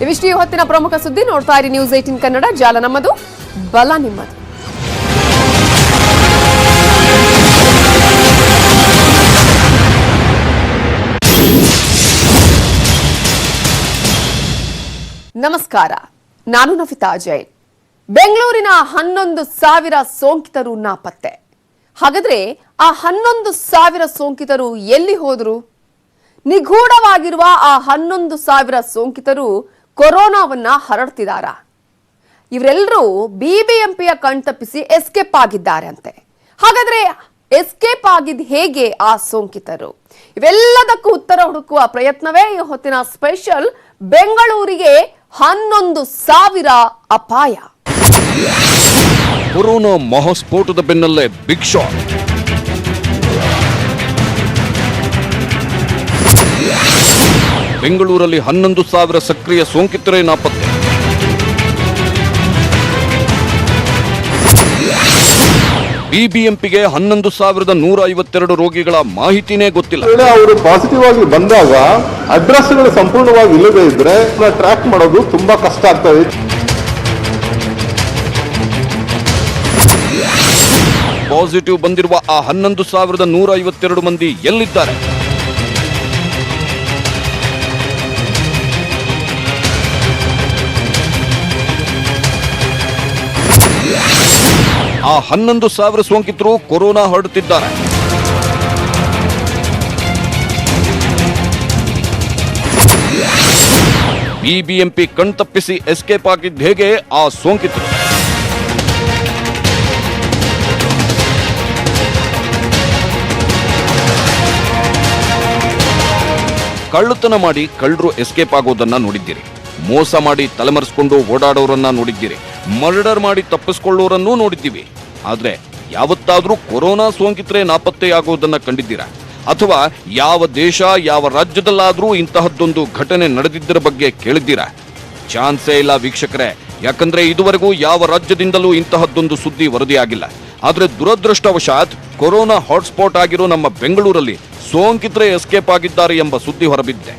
ಇವಿಷ್ಟು ಈ ಹೊತ್ತಿನ ಪ್ರಮುಖ ಸುದ್ದಿ. ನೋಡ್ತಾ ಇರಿ ನ್ಯೂಸ್ 18 ಕನ್ನಡ. ಜಾಲ ನಮ್ಮದು, ಬಲ ನಿಮ್ಮದು. ನಮಸ್ಕಾರ, ನಾನು ನಫಿತಾ ಜೈನ್. ಬೆಂಗಳೂರಿನ 11,000 ಸೋಂಕಿತರು ನಾಪತ್ತೆ. ಹಾಗಾದ್ರೆ ಆ 11,000 ಸೋಂಕಿತರು ಎಲ್ಲಿ ಹೋದ್ರು? ನಿಗೂಢವಾಗಿರುವ ಆ 11,000 ಸೋಂಕಿತರು ಕೊರೋನಾವನ್ನ ಹರಡ್ತಿದಾರಾ? ಇವರೆಲ್ಲರೂ ಬಿಬಿಎಂಪಿಯ ಕಣ್ತಪ್ಪಿಸಿ ಎಸ್ಕೇಪ್ ಆಗಿದ್ದಾರೆ ಅಂತೆ. ಹಾಗಾದ್ರೆ ಎಸ್ಕೇಪ್ ಆಗಿದ್ ಹೇಗೆ ಆ ಸೋಂಕಿತರು? ಇವೆಲ್ಲದಕ್ಕೂ ಉತ್ತರ ಹುಡುಕುವ ಪ್ರಯತ್ನವೇ ಈ ಹೊತ್ತಿನ ಸ್ಪೆಷಲ್. ಬೆಂಗಳೂರಿಗೆ 11,000 ಅಪಾಯ. ಕೊರೋನಾ ಮಹಾಸ್ಫೋಟದ ಬೆನ್ನಲ್ಲೇ ಬಿಗ್ ಶಾಟ್. ಬೆಂಗಳೂರಲ್ಲಿ 11,000 ಸಕ್ರಿಯ ಸೋಂಕಿತರೇ ನಾಪತ್ತೆ. ಬಿಬಿಎಂಪಿಗೆ 11,152 ರೋಗಿಗಳ ಮಾಹಿತಿನೇ ಗೊತ್ತಿಲ್ಲ. ಅವರು ಪಾಸಿಟಿವ್ ಆಗಿ ಬಂದಾಗ ಅಡ್ರೆಸ್ಗಳು ಸಂಪೂರ್ಣವಾಗಿ ಇಲ್ಲದೆ ಇದ್ರೆ ಟ್ರ್ಯಾಕ್ ಮಾಡೋದು ತುಂಬಾ ಕಷ್ಟ ಆಗ್ತದೆ. ಪಾಸಿಟಿವ್ ಬಂದಿರುವ ಆ 11,152 ಮಂದಿ ಎಲ್ಲಿದ್ದಾರೆ? ಆ 11,000 ಸೋಂಕಿತರು ಕೊರೋನಾ ಹರಡುತ್ತಿದ್ದಾರೆ. ಬಿಬಿಎಂಪಿ ಕಣ್ತಪ್ಪಿಸಿ ಎಸ್ಕೇಪ್ ಆಗಿದ್ದ ಹೇಗೆ ಆ ಸೋಂಕಿತರು? ಕಳ್ಳತನ ಮಾಡಿ ಕಳ್ಳರು ಎಸ್ಕೇಪ್ ಆಗೋದನ್ನ ನೋಡಿದ್ದೀರಿ. ಮೋಸ ಮಾಡಿ ತಲೆಮರೆಸಿಕೊಂಡು ಓಡಾಡೋರನ್ನ ನೋಡಿದ್ದೀರಿ. ಮರ್ಡರ್ ಮಾಡಿ ತಪ್ಪಿಸಿಕೊಳ್ಳೋರನ್ನೂ ನೋಡಿದ್ದೀವಿ. ಆದ್ರೆ ಯಾವತ್ತಾದ್ರೂ ಕೊರೋನಾ ಸೋಂಕಿತರೇ ನಾಪತ್ತೆಯಾಗೋದನ್ನ ಕಂಡಿದ್ದೀರಾ? ಅಥವಾ ಯಾವ ದೇಶ, ಯಾವ ರಾಜ್ಯದಲ್ಲಾದ್ರೂ ಇಂತಹದ್ದೊಂದು ಘಟನೆ ನಡೆದಿದ್ದರ ಬಗ್ಗೆ ಕೇಳಿದ್ದೀರಾ? ಚಾನ್ಸೇ ಇಲ್ಲ ವೀಕ್ಷಕರೇ. ಯಾಕಂದ್ರೆ ಇದುವರೆಗೂ ಯಾವ ರಾಜ್ಯದಿಂದಲೂ ಇಂತಹದ್ದೊಂದು ಸುದ್ದಿ ವರದಿಯಾಗಿಲ್ಲ. ಆದ್ರೆ ದುರದೃಷ್ಟವಶಾತ್ ಕೊರೋನಾ ಹಾಟ್ಸ್ಪಾಟ್ ಆಗಿರೋ ನಮ್ಮ ಬೆಂಗಳೂರಲ್ಲಿ ಸೋಂಕಿತರೇ ಎಸ್ಕೇಪ್ ಆಗಿದ್ದಾರೆ ಎಂಬ ಸುದ್ದಿ ಹೊರಬಿದ್ದಿದೆ.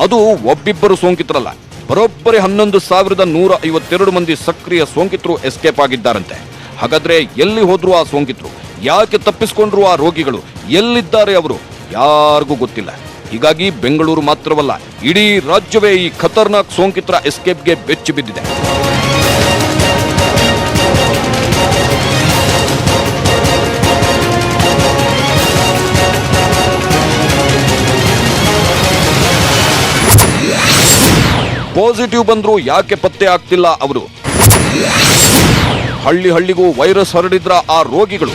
ಅದು ಒಬ್ಬಿಬ್ಬರು ಸೋಂಕಿತರಲ್ಲ, ಬರೋಬ್ಬರಿ 11,152 ಮಂದಿ ಸಕ್ರಿಯ ಸೋಂಕಿತರು ಎಸ್ಕೇಪ್ ಆಗಿದ್ದಾರಂತೆ. ಹಾಗಾದ್ರೆ ಎಲ್ಲಿ ಹೋದ್ರು ಆ ಸೋಂಕಿತರು? ಯಾಕೆ ತಪ್ಪಿಸಿಕೊಂಡ್ರು ಆ ರೋಗಿಗಳು? ಎಲ್ಲಿದ್ದಾರೆ ಅವರು? ಯಾರಿಗೂ ಗೊತ್ತಿಲ್ಲ. ಹೀಗಾಗಿ ಬೆಂಗಳೂರು ಮಾತ್ರವಲ್ಲ, ಇಡೀ ರಾಜ್ಯವೇ ಈ ಖತರ್ನಾಕ್ ಸೋಂಕಿತರ ಎಸ್ಕೇಪ್ಗೆ ಬೆಚ್ಚಿ ಬಿದ್ದಿದೆ. ಪಾಸಿಟಿವ್ ಬಂದ್ರು ಯಾಕೆ ಪತ್ತೆ ಆಗ್ತಿಲ್ಲ ಅವರು? ಹಳ್ಳಿ ಹಳ್ಳಿಗೂ ವೈರಸ್ ಹರಡಿದ್ರ ಆ ರೋಗಿಗಳು?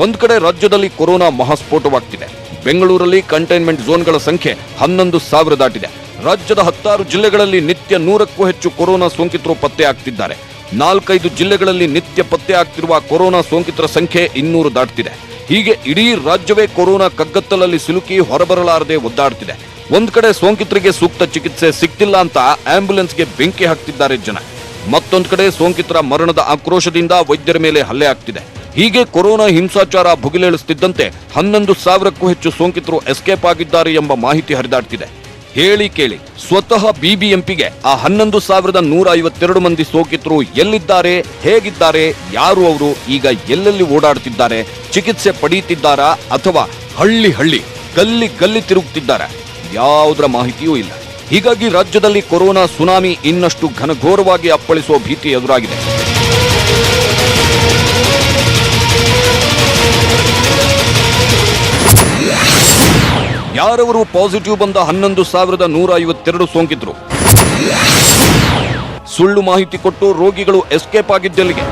ಒಂದ್ ಕಡೆ ರಾಜ್ಯದಲ್ಲಿ ಕೊರೋನಾ ಮಹಾಸ್ಫೋಟವಾಗ್ತಿದೆ. ಬೆಂಗಳೂರಲ್ಲಿ ಕಂಟೈನ್ಮೆಂಟ್ ಝೋನ್ಗಳ ಸಂಖ್ಯೆ 11,000 ದಾಟಿದೆ. ರಾಜ್ಯದ 16 ಜಿಲ್ಲೆಗಳಲ್ಲಿ ನಿತ್ಯ 100ಕ್ಕೂ ಹೆಚ್ಚು ಕೊರೋನಾ ಸೋಂಕಿತರು ಪತ್ತೆ ಆಗ್ತಿದ್ದಾರೆ. 4-5 ಜಿಲ್ಲೆಗಳಲ್ಲಿ ನಿತ್ಯ ಪತ್ತೆ ಆಗ್ತಿರುವ ಕೊರೋನಾ ಸೋಂಕಿತರ ಸಂಖ್ಯೆ 200 ದಾಟ್ತಿದೆ. ಹೀಗೆ ಇಡೀ ರಾಜ್ಯವೇ ಕೊರೋನಾ ಕಗ್ಗತ್ತಲಲ್ಲಿ ಸಿಲುಕಿ ಹೊರಬರಲಾರದೆ ಒದ್ದಾಡ್ತಿದೆ. ಒಂದ್ ಕಡೆ ಸೋಂಕಿತರಿಗೆ ಸೂಕ್ತ ಚಿಕಿತ್ಸೆ ಸಿಗ್ತಿಲ್ಲ ಅಂತ ಆಂಬ್ಯುಲೆನ್ಸ್ಗೆ ಬೆಂಕಿ ಹಾಕ್ತಿದ್ದಾರೆ ಜನ. ಮತ್ತೊಂದ್ ಕಡೆ ಸೋಂಕಿತರ ಮರಣದ ಆಕ್ರೋಶದಿಂದ ವೈದ್ಯರ ಮೇಲೆ ಹಲ್ಲೆ ಆಗ್ತಿದೆ. ಹೀಗೆ ಕೊರೋನಾ ಹಿಂಸಾಚಾರ ಭುಗಿಲೇಳಿಸುತ್ತಿದ್ದಂತೆ 11,000ಕ್ಕೂ ಹೆಚ್ಚು ಸೋಂಕಿತರು ಎಸ್ಕೇಪ್ ಆಗಿದ್ದಾರೆ ಎಂಬ ಮಾಹಿತಿ ಹರಿದಾಡ್ತಿದೆ. ಹೇಳಿ ಕೇಳಿ, ಸ್ವತಃ ಬಿಬಿಎಂಪಿಗೆ ಆ 11,152 ಮಂದಿ ಸೋಂಕಿತರು ಎಲ್ಲಿದ್ದಾರೆ, ಹೇಗಿದ್ದಾರೆ, ಯಾರು ಅವರು, ಈಗ ಎಲ್ಲೆಲ್ಲಿ ಓಡಾಡ್ತಿದ್ದಾರೆ, ಚಿಕಿತ್ಸೆ ಪಡೆಯುತ್ತಿದ್ದಾರಾ ಅಥವಾ ಹಳ್ಳಿ ಹಳ್ಳಿ ಗಲ್ಲಿ ಗಲ್ಲಿ ತಿರುಗುತ್ತಿದ್ದಾರಾ? ಯಾವುದರ ಮಾಹಿತಿಯೂ ಇಲ್ಲ. ಹೀಗಾಗಿ ರಾಜ್ಯದಲ್ಲಿ ಕೊರೋನಾ ಸುನಾಮಿ ಇನ್ನಷ್ಟು ಘನಘೋರವಾಗಿ ಅಪ್ಪಳಿಸುವ ಭೀತಿ ಎದುರಾಗಿದೆ. ಯಾರವರು ಪಾಸಿಟಿವ್ ಬಂದ 11,152 ಸೋಂಕಿತರು? ಸುಳ್ಳು ಮಾಹಿತಿ ಕೊಟ್ಟು ರೋಗಿಗಳು ಎಸ್ಕೇಪ್ ಆಗಿದ್ದೆಲ್ಲಿಗೆ?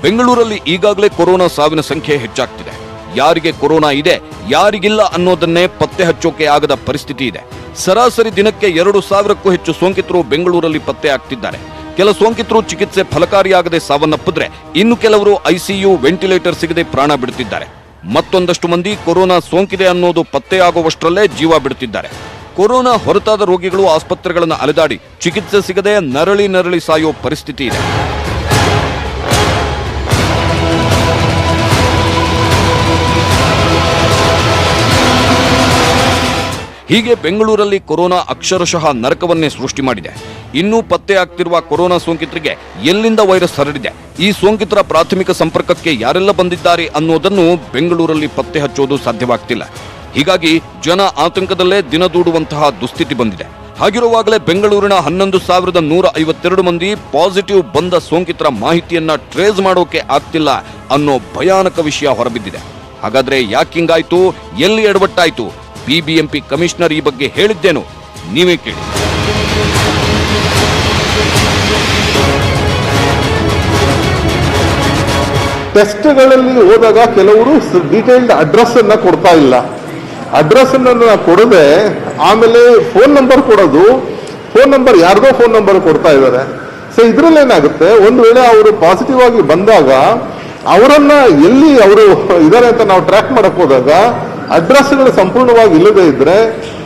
ಬೆಂಗಳೂರಲ್ಲಿ ಈಗಾಗಲೇ ಕೊರೋನಾ ಸಾವಿನ ಸಂಖ್ಯೆ ಹೆಚ್ಚಾಗ್ತಿದೆ. ಯಾರಿಗೆ ಕೊರೋನಾ ಇದೆ, ಯಾರಿಗಿಲ್ಲ ಅನ್ನೋದನ್ನೇ ಪತ್ತೆ ಹಚ್ಚೋಕೆ ಆಗದ ಪರಿಸ್ಥಿತಿ ಇದೆ. ಸರಾಸರಿ ದಿನಕ್ಕೆ 2,000ಕ್ಕೂ ಹೆಚ್ಚು ಸೋಂಕಿತರು ಬೆಂಗಳೂರಲ್ಲಿ ಪತ್ತೆ ಆಗ್ತಿದ್ದಾರೆ. ಕೆಲ ಸೋಂಕಿತರು ಚಿಕಿತ್ಸೆ ಫಲಕಾರಿಯಾಗದೆ ಸಾವನ್ನಪ್ಪಿದ್ರೆ, ಇನ್ನು ಕೆಲವರು ಐಸಿಯು ವೆಂಟಿಲೇಟರ್ ಸಿಗದೆ ಪ್ರಾಣ ಬಿಡುತ್ತಿದ್ದಾರೆ. ಮತ್ತೊಂದಷ್ಟು ಮಂದಿ ಕೊರೋನಾ ಸೋಂಕಿದೆ ಅನ್ನೋದು ಪತ್ತೆಯಾಗುವಷ್ಟರಲ್ಲೇ ಜೀವ ಬಿಡುತ್ತಿದ್ದಾರೆ. ಕೊರೋನಾ ಹೊರತಾದ ರೋಗಿಗಳು ಆಸ್ಪತ್ರೆಗಳನ್ನು ಅಲೆದಾಡಿ ಚಿಕಿತ್ಸೆ ಸಿಗದೆ ನರಳಿ ಸಾಯೋ ಪರಿಸ್ಥಿತಿ ಇದೆ. ಹೀಗೆ ಬೆಂಗಳೂರಲ್ಲಿ ಕೊರೋನಾ ಅಕ್ಷರಶಃ ನರಕವನ್ನೇ ಸೃಷ್ಟಿ ಮಾಡಿದೆ. ಇನ್ನೂ ಪತ್ತೆ ಆಗ್ತಿರುವ ಕೊರೋನಾ ಸೋಂಕಿತರಿಗೆ ಎಲ್ಲಿಂದ ವೈರಸ್ ಹರಡಿದೆ, ಈ ಸೋಂಕಿತರ ಪ್ರಾಥಮಿಕ ಸಂಪರ್ಕಕ್ಕೆ ಯಾರೆಲ್ಲ ಬಂದಿದ್ದಾರೆ ಅನ್ನೋದನ್ನು ಬೆಂಗಳೂರಲ್ಲಿ ಪತ್ತೆ ಹಚ್ಚೋದು ಸಾಧ್ಯವಾಗ್ತಿಲ್ಲ. ಹೀಗಾಗಿ ಜನ ಆತಂಕದಲ್ಲೇ ದಿನದೂಡುವಂತಹ ದುಸ್ಥಿತಿ ಬಂದಿದೆ. ಹಾಗಿರುವಾಗಲೇ ಬೆಂಗಳೂರಿನ 11,152 ಮಂದಿ ಪಾಸಿಟಿವ್ ಬಂದ ಸೋಂಕಿತರ ಮಾಹಿತಿಯನ್ನ ಟ್ರೇಸ್ ಮಾಡೋಕೆ ಆಗ್ತಿಲ್ಲ ಅನ್ನೋ ಭಯಾನಕ ವಿಷಯ ಹೊರಬಿದ್ದಿದೆ. ಹಾಗಾದ್ರೆ ಯಾಕಿಂಗಾಯ್ತು, ಎಲ್ಲಿ ಎಡವಟ್ಟಾಯ್ತು? ಬಿಬಿಎಂಪಿ ಕಮಿಷನರ್ ಈ ಬಗ್ಗೆ ಹೇಳಿದ್ದೇನು? ನೀವೇ ಕೇಳಿ. ಟೆಸ್ಟ್ಗಳಲ್ಲಿ ಹೋದಾಗ ಕೆಲವರು ಡೀಟೇಲ್ಡ್ ಅಡ್ರೆಸ್ ಅನ್ನ ಕೊಡ್ತಾ ಇಲ್ಲ. ಅಡ್ರೆಸ್ ಅನ್ನ ಕೊಡದೆ ಆಮೇಲೆ ಫೋನ್ ನಂಬರ್ ಕೊಡೋದು, ಫೋನ್ ನಂಬರ್ ಯಾರ್ದೋ ಫೋನ್ ನಂಬರ್ ಕೊಡ್ತಾ ಇದ್ದಾರೆ. ಸೊ ಇದ್ರಲ್ಲಿ ಏನಾಗುತ್ತೆ, ಒಂದು ವೇಳೆ ಅವರು ಪಾಸಿಟಿವ್ ಆಗಿ ಬಂದಾಗ ಅವರನ್ನ ಎಲ್ಲಿ ಅವರು ಇದ್ದಾರೆ ಅಂತ ನಾವು ಟ್ರ್ಯಾಕ್ ಮಾಡಕ್ ಹೋದಾಗ ಅಡ್ರೆಸ್ಗಳು ಸಂಪೂರ್ಣವಾಗಿ ಇಲ್ಲದೆ ಇದ್ರೆ,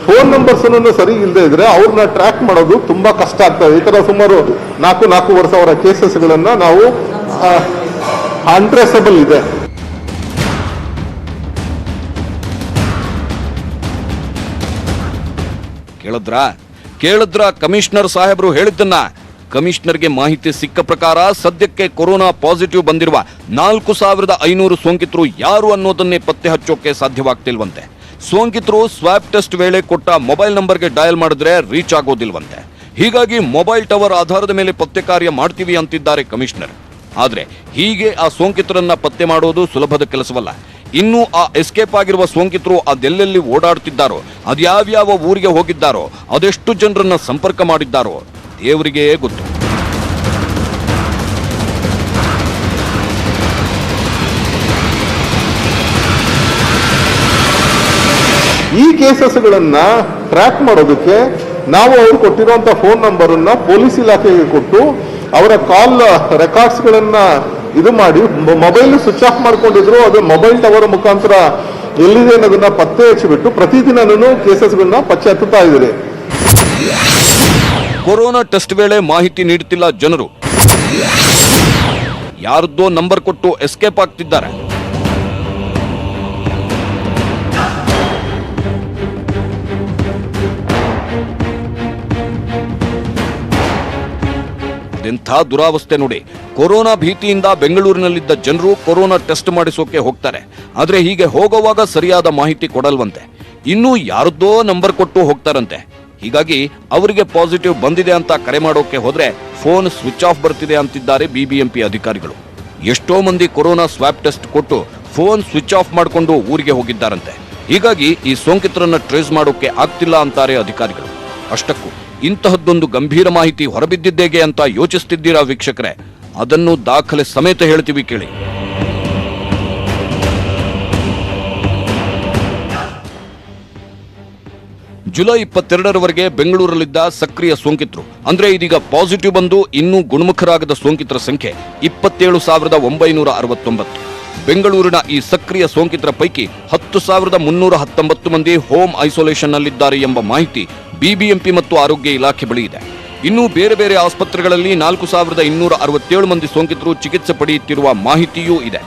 ಫೋನ್ ನಂಬರ್ಸ್ ಸರಿ ಇಲ್ಲದೆ ಇದ್ರೆ ಅವ್ರನ್ನ ಟ್ರ್ಯಾಕ್ ಮಾಡೋದು ತುಂಬಾ ಕಷ್ಟ ಆಗ್ತದೆ. ಈ ತರ ಸುಮಾರು 4,500 ಕೇಸಸ್ಗಳನ್ನ ನಾವು ಅನ್ಟ್ರೇಸಬಲ್ ಇದೆ. ಕೇಳಿದ್ರ ಕಮಿಷನರ್ ಸಾಹೇಬರು ಹೇಳಿದ್ದನ್ನ? ಕಮಿಷನರ್ಗೆ ಮಾಹಿತಿ ಸಿಕ್ಕ ಪ್ರಕಾರ ಸದ್ಯಕ್ಕೆ ಕೊರೋನಾ ಪಾಸಿಟಿವ್ ಬಂದಿರುವ 4,500 ಸೋಂಕಿತರು ಯಾರು ಅನ್ನೋದನ್ನೇ ಪತ್ತೆ ಹಚ್ಚೋಕೆ ಸಾಧ್ಯವಾಗ್ತಿಲ್ವಂತೆ. ಸೋಂಕಿತರು ಸ್ವಾಬ್ ಟೆಸ್ಟ್ ವೇಳೆ ಕೊಟ್ಟ ಮೊಬೈಲ್ ನಂಬರ್ಗೆ ಡಯಲ್ ಮಾಡಿದ್ರೆ ರೀಚ್ ಆಗೋದಿಲ್ವಂತೆ. ಹೀಗಾಗಿ ಮೊಬೈಲ್ ಟವರ್ ಆಧಾರದ ಮೇಲೆ ಪತ್ತೆ ಕಾರ್ಯ ಮಾಡ್ತೀವಿ ಅಂತಿದ್ದಾರೆ ಕಮಿಷನರ್. ಆದ್ರೆ ಹೀಗೆ ಆ ಸೋಂಕಿತರನ್ನ ಪತ್ತೆ ಮಾಡೋದು ಸುಲಭದ ಕೆಲಸವಲ್ಲ. ಇನ್ನು ಆ ಎಸ್ಕೇಪ್ ಆಗಿರುವ ಸೋಂಕಿತರು ಅದೆಲ್ಲೆಲ್ಲಿ ಓಡಾಡ್ತಿದ್ದಾರೋ, ಅದ್ಯಾವ್ಯಾವ ಊರಿಗೆ ಹೋಗಿದ್ದಾರೋ, ಅದೆಷ್ಟು ಜನರನ್ನ ಸಂಪರ್ಕ ಮಾಡಿದ್ದಾರೋ ದೇವರಿಗೆ ಗೊತ್ತು. ಈ ಕೇಸಸ್ಗಳನ್ನ ಟ್ರ್ಯಾಕ್ ಮಾಡೋದಕ್ಕೆ ನಾವು ಅವರು ಕೊಟ್ಟಿರುವಂತಹ ಫೋನ್ ನಂಬರ್ ಅನ್ನ ಪೊಲೀಸ್ ಇಲಾಖೆಗೆ ಕೊಟ್ಟು ಅವರ ಕಾಲ್ ರೆಕಾರ್ಡ್ಸ್ ಗಳನ್ನ ಇದು ಮಾಡಿ, ಮೊಬೈಲ್ ಸ್ವಿಚ್ ಆಫ್ ಮಾಡ್ಕೊಂಡಿದ್ರು, ಅದು ಮೊಬೈಲ್ ಟವರ್ ಮುಖಾಂತರ ಎಲ್ಲಿದೆ ಅನ್ನೋದನ್ನ ಪತ್ತೆ ಹಚ್ಚಿಬಿಟ್ಟು ಪ್ರತಿದಿನನೂ ಕೇಸಸ್ಗಳನ್ನ ಪತ್ತೆ ಹಚ್ಚುತ್ತಾ ಇದ್ದಾರೆ. ಕೊರೋನಾ ಟೆಸ್ಟ್ ವೇಳೆ ಮಾಹಿತಿ ನೀಡುತ್ತಿಲ್ಲ ಜನರು, ಯಾರದ್ದೋ ನಂಬರ್ ಕೊಟ್ಟು ಎಸ್ಕೇಪ್ ಆಗ್ತಿದ್ದಾರೆ. ಅದೆಂಥ ದುರಾವಸ್ಥೆ ನೋಡಿ. ಕೊರೋನಾ ಭೀತಿಯಿಂದ ಬೆಂಗಳೂರಿನಲ್ಲಿದ್ದ ಜನರು ಕೊರೋನಾ ಟೆಸ್ಟ್ ಮಾಡಿಸೋಕೆ ಹೋಗ್ತಾರೆ. ಆದ್ರೆ ಹೀಗೆ ಹೋಗುವಾಗ ಸರಿಯಾದ ಮಾಹಿತಿ ಕೊಡಲ್ವಂತೆ, ಇನ್ನೂ ಯಾರದ್ದೋ ನಂಬರ್ ಕೊಟ್ಟು ಹೋಗ್ತಾರಂತೆ. ಹೀಗಾಗಿ ಅವರಿಗೆ ಪಾಸಿಟಿವ್ ಬಂದಿದೆ ಅಂತ ಕರೆ ಮಾಡೋಕೆ ಹೋದ್ರೆ ಫೋನ್ ಸ್ವಿಚ್ ಆಫ್ ಬರ್ತಿದೆ ಅಂತಿದ್ದಾರೆ ಬಿಬಿಎಂಪಿ ಅಧಿಕಾರಿಗಳು. ಎಷ್ಟೋ ಮಂದಿ ಕೊರೋನಾ ಸ್ವಾಬ್ ಟೆಸ್ಟ್ ಕೊಟ್ಟು ಫೋನ್ ಸ್ವಿಚ್ ಆಫ್ ಮಾಡಿಕೊಂಡು ಊರಿಗೆ ಹೋಗಿದ್ದಾರಂತೆ. ಹೀಗಾಗಿ ಈ ಸೋಂಕಿತರನ್ನ ಟ್ರೇಸ್ ಮಾಡೋಕೆ ಆಗ್ತಿಲ್ಲ ಅಂತಾರೆ ಅಧಿಕಾರಿಗಳು. ಅಷ್ಟಕ್ಕೂ ಇಂತಹದ್ದೊಂದು ಗಂಭೀರ ಮಾಹಿತಿ ಹೊರಬಿದ್ದಿದ್ದೇಗೆ ಅಂತ ಯೋಚಿಸ್ತಿದ್ದೀರಾ ವೀಕ್ಷಕರೇ? ಅದನ್ನು ದಾಖಲೆ ಸಮೇತ ಹೇಳ್ತೀವಿ ಕೇಳಿ. ಜುಲೈ 22ರವರೆಗೆ ಬೆಂಗಳೂರಲ್ಲಿದ್ದ ಸಕ್ರಿಯ ಸೋಂಕಿತರು, ಅಂದ್ರೆ ಇದೀಗ ಪಾಸಿಟಿವ್ ಬಂದು ಇನ್ನೂ ಗುಣಮುಖರಾಗದ ಸೋಂಕಿತರ ಸಂಖ್ಯೆ 27,969. ಬೆಂಗಳೂರಿನ ಈ ಸಕ್ರಿಯ ಸೋಂಕಿತರ ಪೈಕಿ 10,319 ಮಂದಿ ಹೋಮ್ ಐಸೋಲೇಷನ್ನಲ್ಲಿದ್ದಾರೆ ಎಂಬ ಮಾಹಿತಿ ಬಿಬಿಎಂಪಿ ಮತ್ತು ಆರೋಗ್ಯ ಇಲಾಖೆ ಬಳಿ ಇದೆ. ಇನ್ನು ಬೇರೆ ಬೇರೆ ಆಸ್ಪತ್ರೆಗಳಲ್ಲಿ 4,267 ಮಂದಿ ಸೋಂಕಿತರು ಚಿಕಿತ್ಸೆ ಪಡೆಯುತ್ತಿರುವ ಮಾಹಿತಿಯೂ ಇದೆ.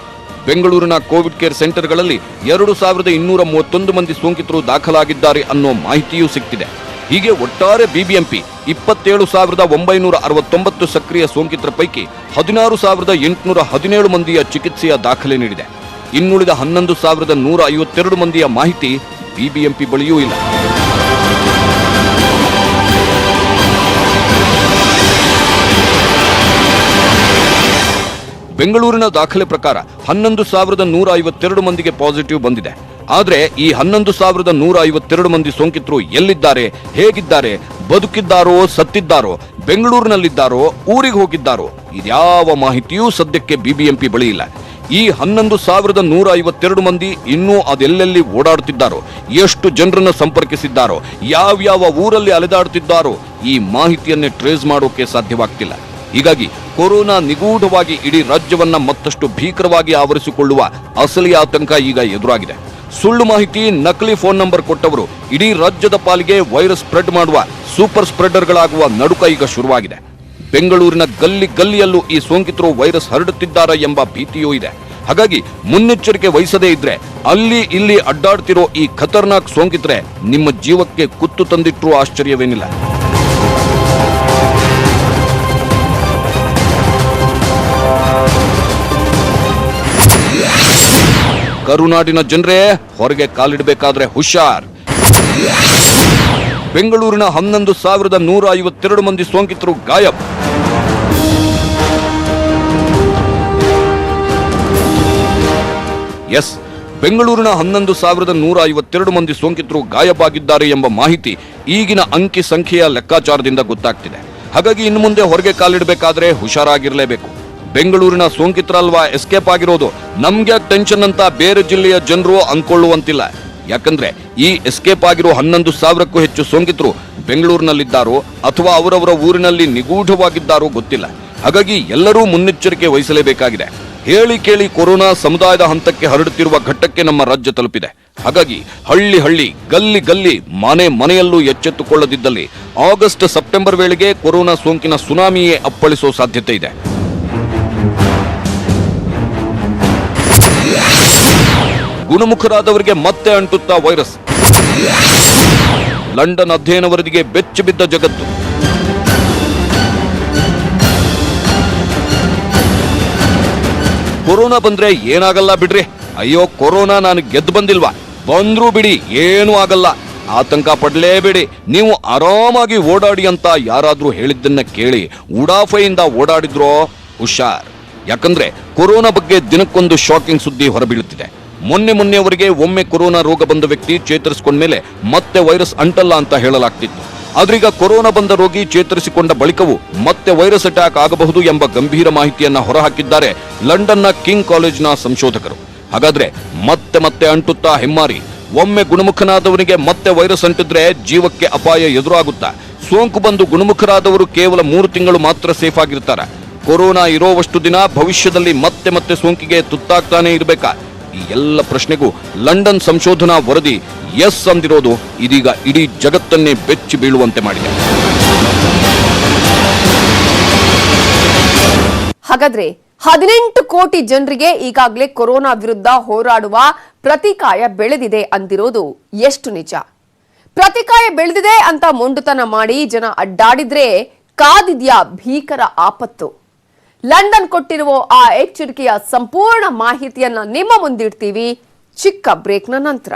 ಬೆಂಗಳೂರಿನ ಕೋವಿಡ್ ಕೇರ್ ಸೆಂಟರ್ಗಳಲ್ಲಿ 2,231 ಮಂದಿ ಸೋಂಕಿತರು ದಾಖಲಾಗಿದ್ದಾರೆ ಅನ್ನೋ ಮಾಹಿತಿಯೂ ಸಿಕ್ತಿದೆ. ಹೀಗೆ ಒಟ್ಟಾರೆ ಬಿಬಿಎಂಪಿ 27,969 ಸಕ್ರಿಯ ಸೋಂಕಿತರ ಪೈಕಿ 16,817 ಮಂದಿಯ ಚಿಕಿತ್ಸೆಯ ದಾಖಲೆ ನೀಡಿದೆ. ಇನ್ನುಳಿದ 11,152 ಮಂದಿಯ ಮಾಹಿತಿ ಬಿಬಿಎಂಪಿ ಬಳಿಯೂ ಇಲ್ಲ. ಬೆಂಗಳೂರಿನ ದಾಖಲೆ ಪ್ರಕಾರ 11,152 ಮಂದಿಗೆ ಪಾಸಿಟಿವ್ ಬಂದಿದೆ. ಆದ್ರೆ ಈ 11,152 ಮಂದಿ ಸೋಂಕಿತರು ಎಲ್ಲಿದ್ದಾರೆ, ಹೇಗಿದ್ದಾರೆ, ಬದುಕಿದ್ದಾರೋ ಸತ್ತಿದ್ದಾರೋ, ಬೆಂಗಳೂರಿನಲ್ಲಿದ್ದಾರೋ ಊರಿಗೆ ಹೋಗಿದ್ದಾರೋ, ಇದ್ಯಾವ ಮಾಹಿತಿಯೂ ಸದ್ಯಕ್ಕೆ ಬಿಬಿಎಂಪಿ ಬಳಿ ಇಲ್ಲ. ಈ 11,152 ಮಂದಿ ಇನ್ನೂ ಅದೆಲ್ಲೆಲ್ಲಿ ಓಡಾಡುತ್ತಿದ್ದಾರೋ, ಎಷ್ಟು ಜನರನ್ನ ಸಂಪರ್ಕಿಸಿದ್ದಾರೋ, ಯಾವ್ಯಾವ ಊರಲ್ಲಿ ಅಲೆದಾಡುತ್ತಿದ್ದಾರೋ ಈ ಮಾಹಿತಿಯನ್ನೇ ಟ್ರೇಸ್ ಮಾಡೋಕೆ ಸಾಧ್ಯವಾಗ್ತಿಲ್ಲ. ಹೀಗಾಗಿ ಕೊರೋನಾ ನಿಗೂಢವಾಗಿ ಇಡೀ ರಾಜ್ಯವನ್ನ ಮತ್ತಷ್ಟು ಭೀಕರವಾಗಿ ಆವರಿಸಿಕೊಳ್ಳುವ ಅಸಲಿ ಆತಂಕ ಈಗ ಎದುರಾಗಿದೆ. ಸುಳ್ಳು ಮಾಹಿತಿ, ನಕಲಿ ಫೋನ್ ನಂಬರ್ ಕೊಟ್ಟವರು ಇಡೀ ರಾಜ್ಯದ ಪಾಲಿಗೆ ವೈರಸ್ ಸ್ಪ್ರೆಡ್ ಮಾಡುವ ಸೂಪರ್ ಸ್ಪ್ರೆಡರ್ಗಳಾಗುವ ನಡುಕ ಈಗ ಶುರುವಾಗಿದೆ. ಬೆಂಗಳೂರಿನ ಗಲ್ಲಿ ಗಲ್ಲಿಯಲ್ಲೂ ಈ ಸೋಂಕಿತರು ವೈರಸ್ ಹರಡುತ್ತಿದ್ದಾರೆ ಎಂಬ ಭೀತಿಯೂ ಇದೆ. ಹಾಗಾಗಿ ಮುನ್ನೆಚ್ಚರಿಕೆ ವಹಿಸದೇ ಇದ್ರೆ ಅಲ್ಲಿ ಇಲ್ಲಿ ಅಡ್ಡಾಡ್ತಿರೋ ಈ ಖತರ್ನಾಕ್ ಸೋಂಕಿತರೆ ನಿಮ್ಮ ಜೀವಕ್ಕೆ ಕುತ್ತು ತಂದಿಟ್ರೂ ಆಶ್ಚರ್ಯವೇನಿಲ್ಲ. ಕರುನಾಡಿನ ಜನರೇ, ಹೊರಗೆ ಕಾಲಿಡಬೇಕಾದ್ರೆ ಹುಷಾರ್. ಬೆಂಗಳೂರಿನ 11,152 ಮಂದಿ ಸೋಂಕಿತರು ಗಾಯಬ್. ಎಸ್, ಬೆಂಗಳೂರಿನ 11,152 ಮಂದಿ ಸೋಂಕಿತರು ಗಾಯಬಾಗಿದ್ದಾರೆ ಎಂಬ ಮಾಹಿತಿ ಈಗಿನ ಅಂಕಿ ಸಂಖ್ಯೆಯ ಲೆಕ್ಕಾಚಾರದಿಂದ ಗೊತ್ತಾಗ್ತಿದೆ. ಹಾಗಾಗಿ ಇನ್ನು ಮುಂದೆ ಹೊರಗೆ ಕಾಲಿಡಬೇಕಾದ್ರೆ ಹುಷಾರಾಗಿರಲೇಬೇಕು. ಬೆಂಗಳೂರಿನ ಸೋಂಕಿತರಲ್ವಾ ಎಸ್ಕೇಪ್ ಆಗಿರೋದು, ನಮ್ಗೆ ಟೆನ್ಷನ್ ಅಂತ ಬೇರೆ ಜಿಲ್ಲೆಯ ಜನರು ಅಂದ್ಕೊಳ್ಳುವಂತಿಲ್ಲ. ಯಾಕಂದ್ರೆ ಈ ಎಸ್ಕೇಪ್ ಆಗಿರೋ 11,000ಕ್ಕೂ ಹೆಚ್ಚು ಸೋಂಕಿತರು ಬೆಂಗಳೂರಿನಲ್ಲಿದ್ದಾರೋ ಅಥವಾ ಅವರವರ ಊರಿನಲ್ಲಿ ನಿಗೂಢವಾಗಿದ್ದಾರೋ ಗೊತ್ತಿಲ್ಲ. ಹಾಗಾಗಿ ಎಲ್ಲರೂ ಮುನ್ನೆಚ್ಚರಿಕೆ ವಹಿಸಲೇಬೇಕಾಗಿದೆ. ಹೇಳಿ ಕೇಳಿ ಕೊರೋನಾ ಸಮುದಾಯದ ಹಂತಕ್ಕೆ ಹರಡುತ್ತಿರುವ ಘಟ್ಟಕ್ಕೆ ನಮ್ಮ ರಾಜ್ಯ ತಲುಪಿದೆ. ಹಾಗಾಗಿ ಹಳ್ಳಿ ಹಳ್ಳಿ, ಗಲ್ಲಿ ಗಲ್ಲಿ, ಮನೆ ಮನೆಯಲ್ಲೂ ಎಚ್ಚೆತ್ತುಕೊಳ್ಳದಿದ್ದಲ್ಲಿ ಆಗಸ್ಟ್ ಸೆಪ್ಟೆಂಬರ್ ವೇಳೆಗೆ ಕೊರೋನಾ ಸೋಂಕಿನ ಸುನಾಮಿಯೇ ಅಪ್ಪಳಿಸೋ ಸಾಧ್ಯತೆ ಇದೆ. ಗುಣಮುಖರಾದವರಿಗೆ ಮತ್ತೆ ಅಂಟುತ್ತಾ ವೈರಸ್. ಲಂಡನ್ ಅಧ್ಯಯನ ವರದಿಗೆ ಬೆಚ್ಚಿ ಬಿದ್ದ ಜಗತ್ತು. ಕೊರೋನಾ ಬಂದ್ರೆ ಏನಾಗಲ್ಲ ಬಿಡ್ರಿ, ಅಯ್ಯೋ ಕೊರೋನಾ ನಾನು ಗೆದ್ದು ಬಂದಿಲ್ವಾ, ಬಂದ್ರೂ ಬಿಡಿ ಏನೂ ಆಗಲ್ಲ, ಆತಂಕ ಪಡ್ಲೇಬೇಡಿ, ನೀವು ಆರಾಮಾಗಿ ಓಡಾಡಿ ಅಂತ ಯಾರಾದ್ರೂ ಹೇಳಿದ್ದನ್ನ ಕೇಳಿ ಉಡಾಫೆಯಿಂದ ಓಡಾಡಿದ್ರೋ ಹುಷಾರ್. ಯಾಕಂದ್ರೆ ಕೊರೋನಾ ಬಗ್ಗೆ ದಿನಕ್ಕೊಂದು ಶಾಕಿಂಗ್ ಸುದ್ದಿ ಹೊರಬೀಳುತ್ತಿದೆ. ಮೊನ್ನೆವರೆಗೆ ಒಮ್ಮೆ ಕೊರೋನಾ ರೋಗ ಬಂದ ವ್ಯಕ್ತಿ ಚೇತರಿಸಿಕೊಂಡ್ಮೇಲೆ ಮತ್ತೆ ವೈರಸ್ ಅಂಟಲ್ಲ ಅಂತ ಹೇಳಲಾಗ್ತಿತ್ತು. ಆದ್ರೀಗ ಕೊರೋನಾ ಬಂದ ರೋಗಿ ಚೇತರಿಸಿಕೊಂಡ ಬಳಿಕವೂ ಮತ್ತೆ ವೈರಸ್ ಅಟ್ಯಾಕ್ ಆಗಬಹುದು ಎಂಬ ಗಂಭೀರ ಮಾಹಿತಿಯನ್ನ ಹೊರಹಾಕಿದ್ದಾರೆ ಲಂಡನ್ನ ಕಿಂಗ್ ಕಾಲೇಜ್ನ ಸಂಶೋಧಕರು. ಹಾಗಾದ್ರೆ ಮತ್ತೆ ಅಂಟುತ್ತಾ ಹೆಮ್ಮಾರಿ, ಒಮ್ಮೆ ಗುಣಮುಖನಾದವನಿಗೆ ಮತ್ತೆ ವೈರಸ್ ಅಂಟಿದ್ರೆ ಜೀವಕ್ಕೆ ಅಪಾಯ ಎದುರಾಗುತ್ತಾ? ಸೋಂಕು ಬಂದು ಗುಣಮುಖರಾದವರು ಕೇವಲ 3 ತಿಂಗಳು ಮಾತ್ರ ಸೇಫ್ ಆಗಿರ್ತಾರೆ. ಕೊರೋನಾ ಇರೋವಷ್ಟು ದಿನ ಭವಿಷ್ಯದಲ್ಲಿ ಮತ್ತೆ ಸೋಂಕಿಗೆ ತುತ್ತಾಗ್ತಾನೆ ಇರಬೇಕಾ? ಈ ಎಲ್ಲ ಪ್ರಶ್ನೆಗೂ ಲಂಡನ್ ಸಂಶೋಧನಾ ವರದಿ ಎಸ್ ಅಂದಿರೋದು ಇದೀಗ ಇಡೀ ಜಗತ್ತನ್ನೇ ಬೆಚ್ಚಿ ಬೀಳುವಂತೆ ಮಾಡಿದೆ. ಹಾಗಾದ್ರೆ 18 ಕೋಟಿ ಜನರಿಗೆ ಈಗಾಗಲೇ ಕೊರೋನಾ ವಿರುದ್ಧ ಹೋರಾಡುವ ಪ್ರತಿಕಾಯ ಬೆಳೆದಿದೆ ಅಂದಿರೋದು ಎಷ್ಟು ನಿಜ? ಪ್ರತಿಕಾಯ ಬೆಳೆದಿದೆ ಅಂತ ಮೊಂಡುತನ ಮಾಡಿ ಜನ ಅಡ್ಡಾಡಿದ್ರೆ ಕಾದಿದ್ಯಾ ಭೀಕರ ಆಪತ್ತು? ಲಂಡನ್ ಕೊಟ್ಟಿರುವ ಆ ಎಚ್ಚರಿಕೆಯ ಸಂಪೂರ್ಣ ಮಾಹಿತಿಯನ್ನ ನಿಮ್ಮ ಮುಂದಿಡ್ತೀವಿ ಚಿಕ್ಕ ಬ್ರೇಕ್ನ ನಂತರ.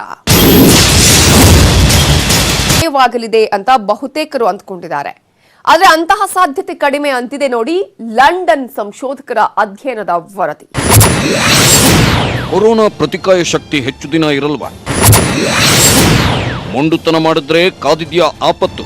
ಆಗಲಿದೆ ಅಂತ ಬಹುತೇಕರು ಅಂದ್ಕೊಂಡಿದ್ದಾರೆ. ಆದ್ರೆ ಅಂತಹ ಸಾಧ್ಯತೆ ಕಡಿಮೆ ಅಂತಿದೆ ನೋಡಿ ಲಂಡನ್ ಸಂಶೋಧಕರ ಅಧ್ಯಯನದ ವರದಿ. ಕೊರೋನಾ ಪ್ರತಿಕಾಯ ಶಕ್ತಿ ಹೆಚ್ಚು ದಿನ ಇರಲ್ವಾ? ಮೊಂಡುತನ ಮಾಡಿದ್ರೆ ಕಾದಿದ್ಯಾ ಆಪತ್ತು?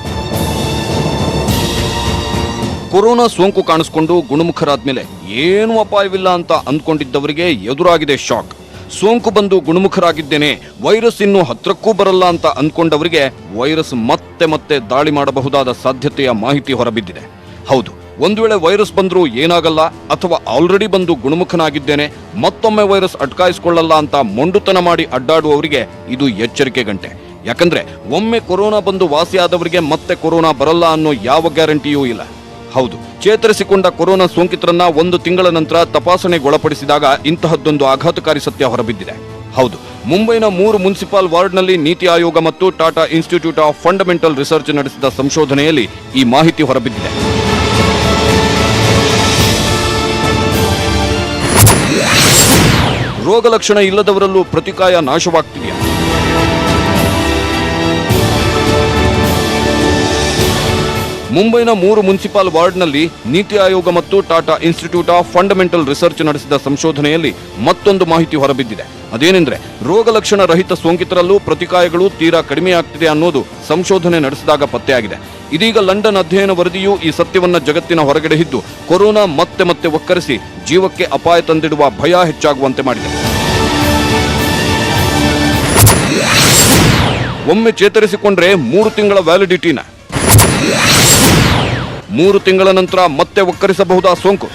ಕೊರೋನಾ ಸೋಂಕು ಕಾಣಿಸಿಕೊಂಡು ಗುಣಮುಖರಾದ್ಮೇಲೆ ಏನೂ ಅಪಾಯವಿಲ್ಲ ಅಂತ ಅಂದ್ಕೊಂಡಿದ್ದವರಿಗೆ ಎದುರಾಗಿದೆ ಶಾಕ್. ಸೋಂಕು ಬಂದು ಗುಣಮುಖರಾಗಿದ್ದೇನೆ, ವೈರಸ್ ಇನ್ನು ಹತ್ರಕ್ಕೂ ಬರಲ್ಲ ಅಂತ ಅಂದ್ಕೊಂಡವರಿಗೆ ವೈರಸ್ ಮತ್ತೆ ದಾಳಿ ಮಾಡಬಹುದಾದ ಸಾಧ್ಯತೆಯ ಮಾಹಿತಿ ಹೊರಬಿದ್ದಿದೆ. ಹೌದು, ಒಂದು ವೇಳೆ ವೈರಸ್ ಬಂದ್ರೂ ಏನಾಗಲ್ಲ ಅಥವಾ ಆಲ್ರೆಡಿ ಬಂದು ಗುಣಮುಖನಾಗಿದ್ದೇನೆ, ಮತ್ತೊಮ್ಮೆ ವೈರಸ್ ಅಟ್ಕಾಯಿಸಿಕೊಳ್ಳಲ್ಲ ಅಂತ ಮೊಂಡುತನ ಮಾಡಿ ಅಡ್ಡಾಡುವವರಿಗೆ ಇದು ಎಚ್ಚರಿಕೆ ಗಂಟೆ. ಯಾಕಂದ್ರೆ ಒಮ್ಮೆ ಕೊರೋನಾ ಬಂದು ವಾಸಿಯಾದವರಿಗೆ ಮತ್ತೆ ಕೊರೋನಾ ಬರಲ್ಲ ಅನ್ನೋ ಯಾವ ಗ್ಯಾರಂಟಿಯೂ ಇಲ್ಲ. ಹೌದು, ಚೇತರಿಸಿಕೊಂಡ ಕೊರೋನಾ ಸೋಂಕಿತರನ್ನ 1 ತಿಂಗಳ ನಂತರ ತಪಾಸಣೆಗೊಳಪಡಿಸಿದಾಗ ಇಂತಹದ್ದೊಂದು ಆಘಾತಕಾರಿ ಸತ್ಯ ಹೊರಬಿದ್ದಿದೆ. ಹೌದು, ಮುಂಬೈನ 3 ಮುನ್ಸಿಪಾಲ್ ವಾರ್ಡ್ನಲ್ಲಿ ನೀತಿ ಆಯೋಗ ಮತ್ತು Tata institute of fundamental research ನಡೆಸಿದ ಸಂಶೋಧನೆಯಲ್ಲಿ ಈ ಮಾಹಿತಿ ಹೊರಬಿದ್ದಿದೆ. ರೋಗ ಲಕ್ಷಣ ಇಲ್ಲದವರಲ್ಲೂ ಪ್ರತಿಕಾಯ ನಾಶವಾಗ್ತಿದೆಯಾ? ಮುಂಬೈನ 3 ಮುನ್ಸಿಪಾಲ್ ವಾರ್ಡ್ನಲ್ಲಿ ನೀತಿ ಆಯೋಗ ಮತ್ತು Tata institute of fundamental research ನಡೆಸಿದ ಸಂಶೋಧನೆಯಲ್ಲಿ ಮತ್ತೊಂದು ಮಾಹಿತಿ ಹೊರಬಿದ್ದಿದೆ. ಅದೇನೆಂದ್ರೆ, ರೋಗ ಲಕ್ಷಣ ರಹಿತ ಸೋಂಕಿತರಲ್ಲೂ ಪ್ರತಿಕಾಯಗಳು ತೀರಾ ಕಡಿಮೆಯಾಗ್ತಿದೆ ಅನ್ನೋದು ಸಂಶೋಧನೆ ನಡೆಸಿದಾಗ ಪತ್ತೆಯಾಗಿದೆ. ಇದೀಗ ಲಂಡನ್ ಅಧ್ಯಯನ ವರದಿಯು ಈ ಸತ್ಯವನ್ನ ಜಗತ್ತಿನ ಹೊರಗಡೆ ಹಿದ್ದು ಕೊರೋನಾ ಮತ್ತೆ ಒಕ್ಕರಿಸಿ ಜೀವಕ್ಕೆ ಅಪಾಯ ತಂದಿಡುವ ಭಯ ಹೆಚ್ಚಾಗುವಂತೆ ಮಾಡಿದೆ. ಒಮ್ಮೆ ಚೇತರಿಸಿಕೊಂಡ್ರೆ 3 ತಿಂಗಳ ವ್ಯಾಲಿಡಿಟಿನ, 3 ತಿಂಗಳ ನಂತರ ಮತ್ತೆ ಒಕ್ಕರಿಸಬಹುದಾ ಸೋಂಕು?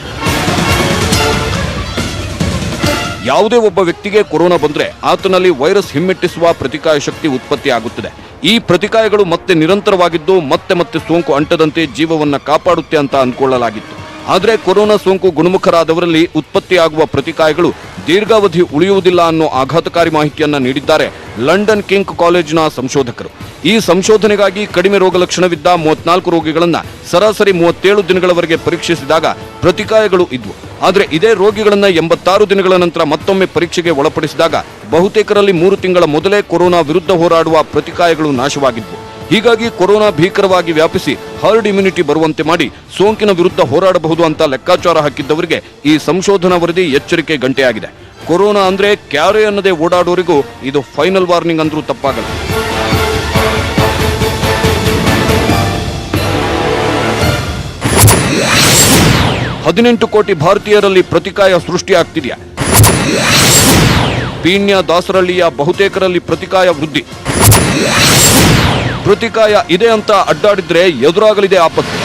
ಯಾವುದೇ ಒಬ್ಬ ವ್ಯಕ್ತಿಗೆ ಕೊರೋನಾ ಬಂದ್ರೆ ಆತನಲ್ಲಿ ವೈರಸ್ ಹಿಮ್ಮೆಟ್ಟಿಸುವ ಪ್ರತಿಕಾಯ ಶಕ್ತಿ ಉತ್ಪತ್ತಿಯಾಗುತ್ತದೆ. ಈ ಪ್ರತಿಕಾಯಗಳು ಮತ್ತೆ ನಿರಂತರವಾಗಿದ್ದು ಮತ್ತೆ ಸೋಂಕು ಅಂಟದಂತೆ ಜೀವವನ್ನ ಕಾಪಾಡುತ್ತೆ ಅಂತ ಅಂದ್ಕೊಳ್ಳಲಾಗಿತ್ತು. ಆದರೆ ಕೊರೋನಾ ಸೋಂಕು ಗುಣಮುಖರಾದವರಲ್ಲಿ ಉತ್ಪತ್ತಿಯಾಗುವ ಪ್ರತಿಕಾಯಗಳು ದೀರ್ಘಾವಧಿ ಉಳಿಯುವುದಿಲ್ಲ ಅನ್ನೋ ಆಘಾತಕಾರಿ ಮಾಹಿತಿಯನ್ನ ನೀಡಿದ್ದಾರೆ ಲಂಡನ್ ಕಿಂಗ್ ಕಾಲೇಜಿನ ಸಂಶೋಧಕರು. ಈ ಸಂಶೋಧನೆಗಾಗಿ ಕಡಿಮೆ ರೋಗ ಲಕ್ಷಣವಿದ್ದ 34 ರೋಗಿಗಳನ್ನ ಸರಾಸರಿ 37 ದಿನಗಳವರೆಗೆ ಪರೀಕ್ಷಿಸಿದಾಗ ಪ್ರತಿಕಾಯಗಳು ಇದ್ವು. ಆದರೆ ಇದೇ ರೋಗಿಗಳನ್ನ 86 ದಿನಗಳ ನಂತರ ಮತ್ತೊಮ್ಮೆ ಪರೀಕ್ಷೆಗೆ ಒಳಪಡಿಸಿದಾಗ ಬಹುತೇಕರಲ್ಲಿ 3 ತಿಂಗಳ ಮೊದಲೇ ಕೊರೋನಾ ವಿರುದ್ಧ ಹೋರಾಡುವ ಪ್ರತಿಕಾಯಗಳು ನಾಶವಾಗಿದ್ವು. ಹೀಗಾಗಿ ಕೊರೋನಾ ಭೀಕರವಾಗಿ ವ್ಯಾಪಿಸಿ ಹರ್ಡ್ ಇಮ್ಯುನಿಟಿ ಬರುವಂತೆ ಮಾಡಿ ಸೋಂಕಿನ ವಿರುದ್ಧ ಹೋರಾಡಬಹುದು ಅಂತ ಲೆಕ್ಕಾಚಾರ ಹಾಕಿದ್ದವರಿಗೆ ಈ ಸಂಶೋಧನಾ ವರದಿ ಎಚ್ಚರಿಕೆ ಗಂಟೆಯಾಗಿದೆ. ಕೊರೋನಾ ಅಂದ್ರೆ ಕ್ಯಾರೆ ಅನ್ನದೇ ಓಡಾಡೋರಿಗೂ ಇದು ಫೈನಲ್ ವಾರ್ನಿಂಗ್ ಅಂದ್ರೂ ತಪ್ಪಾಗಲ್ಲ. ಹದಿನೆಂಟು ಕೋಟಿ ಭಾರತೀಯರಲ್ಲಿ ಪ್ರತಿಕಾಯ ಸೃಷ್ಟಿಯಾಗ್ತಿದೆಯಾ? ಪೀಣ್ಯ ದಾಸರಳ್ಳಿಯ ಬಹುತೇಕರಲ್ಲಿ ಪ್ರತಿಕಾಯ ವೃದ್ಧಿ. ಪ್ರತಿಕಾಯ ಇದೆ ಅಂತ ಅಡ್ಡಾಡಿದ್ರೆ ಎದುರಾಗಲಿದೆ ಆಪತ್ತು.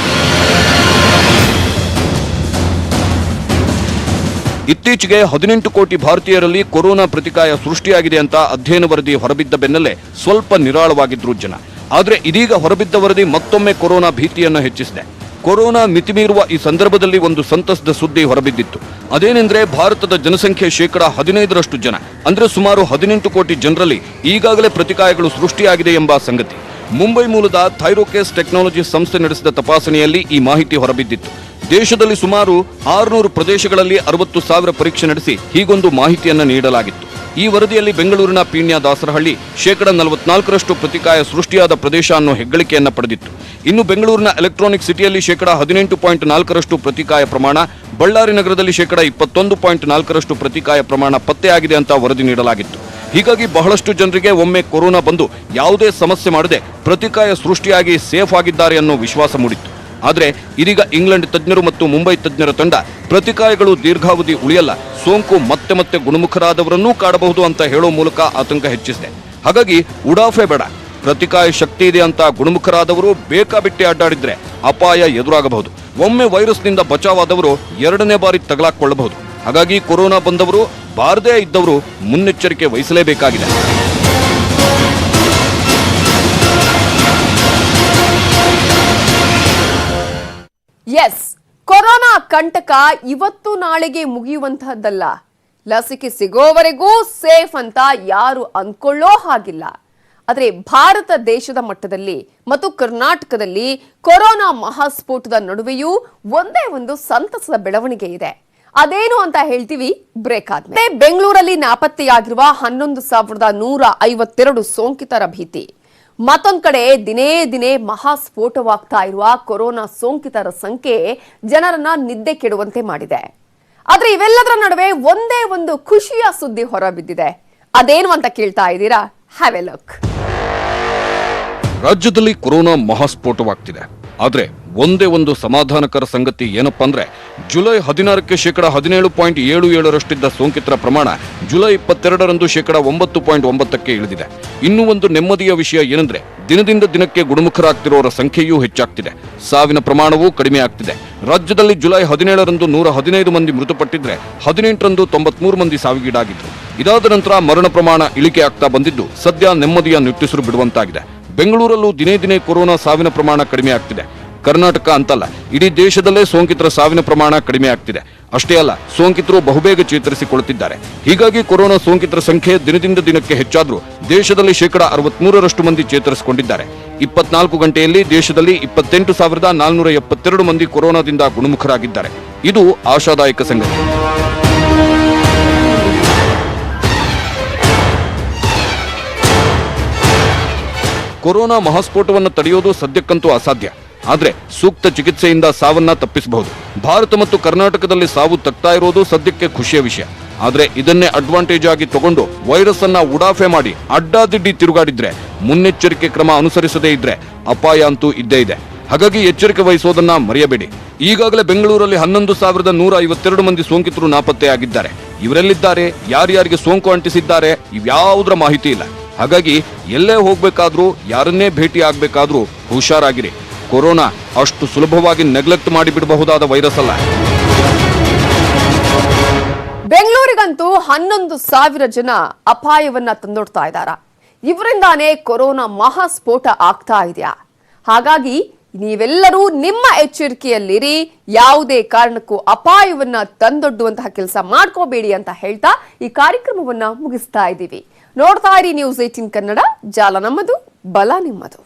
ಇತ್ತೀಚೆಗೆ 18 ಕೋಟಿ ಭಾರತೀಯರಲ್ಲಿ ಕೊರೋನಾ ಪ್ರತಿಕಾಯ ಸೃಷ್ಟಿಯಾಗಿದೆ ಅಂತ ಅಧ್ಯಯನ ವರದಿ ಹೊರಬಿದ್ದ ಬೆನ್ನಲ್ಲೇ ಸ್ವಲ್ಪ ನಿರಾಳವಾಗಿದ್ರು ಜನ. ಆದ್ರೆ ಇದೀಗ ಹೊರಬಿದ್ದ ವರದಿ ಮತ್ತೊಮ್ಮೆ ಕೊರೋನಾ ಭೀತಿಯನ್ನು ಹೆಚ್ಚಿಸಿದೆ. ಕೊರೋನಾ ಮಿತಿಮೀರುವ ಈ ಸಂದರ್ಭದಲ್ಲಿ ಒಂದು ಸಂತಸದ ಸುದ್ದಿ ಹೊರಬಿದ್ದಿತ್ತು. ಅದೇನೆಂದ್ರೆ ಭಾರತದ ಜನಸಂಖ್ಯೆ 15% ಜನ ಅಂದ್ರೆ ಸುಮಾರು 18 ಕೋಟಿ ಜನರಲ್ಲಿ ಈಗಾಗಲೇ ಪ್ರತಿಕಾಯಗಳು ಸೃಷ್ಟಿಯಾಗಿದೆ ಎಂಬ ಸಂಗತಿ. ಮುಂಬೈ ಮೂಲದ ಥೈರೋಕೇಸ್ ಟೆಕ್ನಾಲಜಿ ಸಂಸ್ಥೆ ನಡೆಸಿದ ತಪಾಸಣೆಯಲ್ಲಿ ಈ ಮಾಹಿತಿ ಹೊರಬಿದ್ದಿತ್ತು. ದೇಶದಲ್ಲಿ ಸುಮಾರು 600 ಪ್ರದೇಶಗಳಲ್ಲಿ 60,000 ಪರೀಕ್ಷೆ ನಡೆಸಿ ಹೀಗೊಂದು ಮಾಹಿತಿಯನ್ನ ನೀಡಲಾಗಿತ್ತು. ಈ ವರದಿಯಲ್ಲಿ ಬೆಂಗಳೂರಿನ ಪೀಣ್ಯ ದಾಸರಹಳ್ಳಿ 44% ಪ್ರತಿಕಾಯ ಸೃಷ್ಟಿಯಾದ ಪ್ರದೇಶ ಅನ್ನೋ ಹೆಗ್ಗಳಿಕೆಯನ್ನ ಪಡೆದಿತ್ತು. ಇನ್ನು ಬೆಂಗಳೂರಿನ ಎಲೆಕ್ಟ್ರಾನಿಕ್ ಸಿಟಿಯಲ್ಲಿ 18.4% ಪ್ರತಿಕಾಯ ಪ್ರಮಾಣ, ಬಳ್ಳಾರಿ ನಗರದಲ್ಲಿ 21.4% ಪ್ರತಿಕಾಯ ಪ್ರಮಾಣ ಪತ್ತೆಯಾಗಿದೆ ಅಂತ ವರದಿ ನೀಡಲಾಗಿತ್ತು. ಹೀಗಾಗಿ ಬಹಳಷ್ಟು ಜನರಿಗೆ ಒಮ್ಮೆ ಕೊರೋನಾ ಬಂದು ಯಾವುದೇ ಸಮಸ್ಯೆ ಮಾಡದೆ ಪ್ರತಿಕಾಯ ಸೃಷ್ಟಿಯಾಗಿ ಸೇಫ್ ಆಗಿದ್ದಾರೆ ಅನ್ನೋ ವಿಶ್ವಾಸ ಮೂಡಿತ್ತು. ಆದರೆ ಇದೀಗ ಇಂಗ್ಲೆಂಡ್ ತಜ್ಞರು ಮತ್ತು ಮುಂಬೈ ತಜ್ಞರ ತಂಡ ಪ್ರತಿಕಾಯಗಳು ದೀರ್ಘಾವಧಿ ಉಳಿಯಲ್ಲ, ಸೋಂಕು ಮತ್ತೆ ಗುಣಮುಖರಾದವರನ್ನೂ ಕಾಡಬಹುದು ಅಂತ ಹೇಳೋ ಮೂಲಕ ಆತಂಕ ಹೆಚ್ಚಿಸಿದೆ. ಹಾಗಾಗಿ ಉಡಾಫೆ ಬೇಡ, ಪ್ರತಿಕಾಯ ಶಕ್ತಿ ಇದೆ ಅಂತ ಗುಣಮುಖರಾದವರು ಬೇಕಾಬಿಟ್ಟಿ ಅಡ್ಡಾಡಿದ್ರೆ ಅಪಾಯ ಎದುರಾಗಬಹುದು. ಒಮ್ಮೆ ವೈರಸ್ನಿಂದ ಬಚಾವಾದವರು 2ನೇ ಬಾರಿ ತಗಲಾಕೊಳ್ಳಬಹುದು. ಹಾಗಾಗಿ ಕೊರೋನಾ ಬಂದವರು ಬಾರದೇ ಇದ್ದವರು ಮುನ್ನೆಚ್ಚರಿಕೆ ವಹಿಸಲೇಬೇಕಾಗಿದೆ. ಎಸ್, ಕೊರೋನಾ ಕಂಟಕ ಇವತ್ತು ನಾಳೆಗೆ ಮುಗಿಯುವಂತಹದ್ದಲ್ಲ. ಲಸಿಕೆ ಸಿಗೋವರೆಗೂ ಸೇಫ್ ಅಂತ ಯಾರು ಅಂದ್ಕೊಳ್ಳೋ ಹಾಗಿಲ್ಲ. ಆದರೆ ಭಾರತ ದೇಶದ ಮಟ್ಟದಲ್ಲಿ ಮತ್ತು ಕರ್ನಾಟಕದಲ್ಲಿ ಕೊರೋನಾ ಮಹಾಸ್ಫೋಟದ ನಡುವೆಯೂ ಒಂದೇ ಒಂದು ಸಂತಸದ ಬೆಳವಣಿಗೆ ಇದೆ. ಅದೇನು ಅಂತ ಹೇಳ್ತೀವಿ ಬ್ರೇಕ್ ಆದ್ಮೇಲೆ. ಬೆಂಗಳೂರಲ್ಲಿ ನಾಪತ್ತೆಯಾಗಿರುವ 11,152 ಸೋಂಕಿತರ ಭೀತಿ. ಮತ್ತೊಂದ್ ಕಡೆ ದಿನೇ ಮಹಾಸ್ಫೋಟವಾಗ್ತಾ ಇರುವ ಕೊರೋನಾ ಸೋಂಕಿತರ ಸಂಖ್ಯೆ ಜನರನ್ನ ನಿದ್ದೆ ಕೆಡುವಂತೆ ಮಾಡಿದೆ. ಆದ್ರೆ ಇವೆಲ್ಲದರ ನಡುವೆ ಒಂದೇ ಒಂದು ಖುಷಿಯ ಸುದ್ದಿ ಹೊರಬಿದ್ದಿದೆ. ಅದೇನು ಅಂತ ಕೇಳ್ತಾ ಇದ್ದೀರಾ? Have A look. ರಾಜ್ಯದಲ್ಲಿ ಕೊರೋನಾ ಮಹಾಸ್ಫೋಟವಾಗ್ತಿದೆ. ಆದ್ರೆ ಒಂದೇ ಒಂದು ಸಮಾಧಾನಕರ ಸಂಗತಿ ಏನಪ್ಪಾ ಅಂದ್ರೆ ಜುಲೈ 16ಕ್ಕೆ 17.77% ಸೋಂಕಿತರ ಪ್ರಮಾಣ ಜುಲೈ 22ರಂದು 9.9% ಇಳಿದಿದೆ. ಇನ್ನೂ ಒಂದು ನೆಮ್ಮದಿಯ ವಿಷಯ ಏನಂದ್ರೆ ದಿನದಿಂದ ದಿನಕ್ಕೆ ಗುಣಮುಖರಾಗ್ತಿರೋರ ಸಂಖ್ಯೆಯೂ ಹೆಚ್ಚಾಗ್ತಿದೆ, ಸಾವಿನ ಪ್ರಮಾಣವೂ ಕಡಿಮೆ ಆಗ್ತಿದೆ. ರಾಜ್ಯದಲ್ಲಿ ಜುಲೈ 17ರಂದು 115 ಮಂದಿ ಮೃತಪಟ್ಟಿದ್ರೆ 18ರಂದು 93 ಮಂದಿ ಸಾವಿಗೀಡಾಗಿದ್ರು. ಇದಾದ ನಂತರ ಮರಣ ಪ್ರಮಾಣ ಇಳಿಕೆ ಆಗ್ತಾ ಬಂದಿದ್ದು ಸದ್ಯ ನೆಮ್ಮದಿಯ ನಿಟ್ಟುಸಿರು ಬಿಡುವಂತಾಗಿದೆ. ಬೆಂಗಳೂರಲ್ಲೂ ದಿನೇ ಕೊರೋನಾ ಸಾವಿನ ಪ್ರಮಾಣ ಕಡಿಮೆ ಆಗ್ತಿದೆ. ಕರ್ನಾಟಕ ಅಂತಲ್ಲ, ಇಡೀ ದೇಶದಲ್ಲೇ ಸೋಂಕಿತರ ಸಾವಿನ ಪ್ರಮಾಣ ಕಡಿಮೆ ಆಗ್ತಿದೆ. ಅಷ್ಟೇ ಅಲ್ಲ, ಸೋಂಕಿತರು ಬಹುಬೇಗ ಚೇತರಿಸಿಕೊಳ್ಳುತ್ತಿದ್ದಾರೆ. ಹೀಗಾಗಿ ಕೊರೋನಾ ಸೋಂಕಿತರ ಸಂಖ್ಯೆ ದಿನದಿಂದ ದಿನಕ್ಕೆ ಹೆಚ್ಚಾದ್ರೂ ದೇಶದಲ್ಲಿ 63% ಮಂದಿ ಚೇತರಿಸಿಕೊಂಡಿದ್ದಾರೆ. 24 ಗಂಟೆಯಲ್ಲಿ ದೇಶದಲ್ಲಿ 28,472 ಮಂದಿ ಕೊರೋನಾದಿಂದ ಗುಣಮುಖರಾಗಿದ್ದಾರೆ. ಇದು ಆಶಾದಾಯಕ ಸಂಗತಿ. ಕೊರೋನಾ ಮಹಾಸ್ಫೋಟವನ್ನು ತಡೆಯೋದು ಸದ್ಯಕ್ಕಂತೂ ಅಸಾಧ್ಯ. ಆದ್ರೆ ಸೂಕ್ತ ಚಿಕಿತ್ಸೆಯಿಂದ ಸಾವನ್ನ ತಪ್ಪಿಸಬಹುದು. ಭಾರತ ಮತ್ತು ಕರ್ನಾಟಕದಲ್ಲಿ ಸಾವು ತಗ್ತಾ ಇರೋದು ಸದ್ಯಕ್ಕೆ ಖುಷಿಯ ವಿಷಯ. ಆದ್ರೆ ಇದನ್ನೇ ಅಡ್ವಾಂಟೇಜ್ ಆಗಿ ತಗೊಂಡು ವೈರಸ್ ಅನ್ನ ಉಡಾಫೆ ಮಾಡಿ ಅಡ್ಡಾದಿಡ್ಡಿ ತಿರುಗಾಡಿದ್ರೆ, ಮುನ್ನೆಚ್ಚರಿಕೆ ಕ್ರಮ ಅನುಸರಿಸದೇ ಇದ್ರೆ ಅಪಾಯ ಅಂತೂ ಇದ್ದೇ ಇದೆ. ಹಾಗಾಗಿ ಎಚ್ಚರಿಕೆ ವಹಿಸೋದನ್ನ ಮರೆಯಬೇಡಿ. ಈಗಾಗಲೇ ಬೆಂಗಳೂರಲ್ಲಿ 11,152 ಮಂದಿ ಸೋಂಕಿತರು ನಾಪತ್ತೆಯಾಗಿದ್ದಾರೆ. ಇವರೆಲ್ಲಿದ್ದಾರೆ, ಯಾರ್ಯಾರಿಗೆ ಸೋಂಕು ಅಂಟಿಸಿದ್ದಾರೆ, ಇವ್ಯಾವುದರ ಮಾಹಿತಿ ಇಲ್ಲ. ಹಾಗಾಗಿ ಎಲ್ಲೇ ಹೋಗ್ಬೇಕಾದ್ರೂ, ಯಾರನ್ನೇ ಭೇಟಿ ಆಗ್ಬೇಕಾದ್ರೂ ಹುಷಾರಾಗಿರಿ. ಕೊರೋನಾ ಅಷ್ಟು ಸುಲಭವಾಗಿ ನೆಗ್ಲೆಕ್ಟ್ ಮಾಡಿಬಿಡಬಹುದಾದ ವೈರಸ್ ಅಲ್ಲ. ಬೆಂಗಳೂರಿಗಂತೂ 11,000 ಜನ ಅಪಾಯವನ್ನ ತಂದೊಡ್ತಾ ಇದ್ದಾರಾ? ಇವರಿಂದಾನೇ ಕೊರೋನಾ ಮಹಾಸ್ಫೋಟ ಆಗ್ತಾ ಇದೆಯಾ? ಹಾಗಾಗಿ ನೀವೆಲ್ಲರೂ ನಿಮ್ಮ ಎಚ್ಚರಿಕೆಯಲ್ಲಿರಿ, ಯಾವುದೇ ಕಾರಣಕ್ಕೂ ಅಪಾಯವನ್ನ ತಂದೊಡ್ಡುವಂತಹ ಕೆಲಸ ಮಾಡ್ಕೋಬೇಡಿ ಅಂತ ಹೇಳ್ತಾ ಈ ಕಾರ್ಯಕ್ರಮವನ್ನ ಮುಗಿಸ್ತಾ ಇದ್ದೀವಿ. ನೋಡ್ತಾ ಇರಿ ನ್ಯೂಸ್ 18 ಕನ್ನಡ, ಜಾಲ ನಮ್ಮದು, ಬಲ ನಿಮ್ಮದು.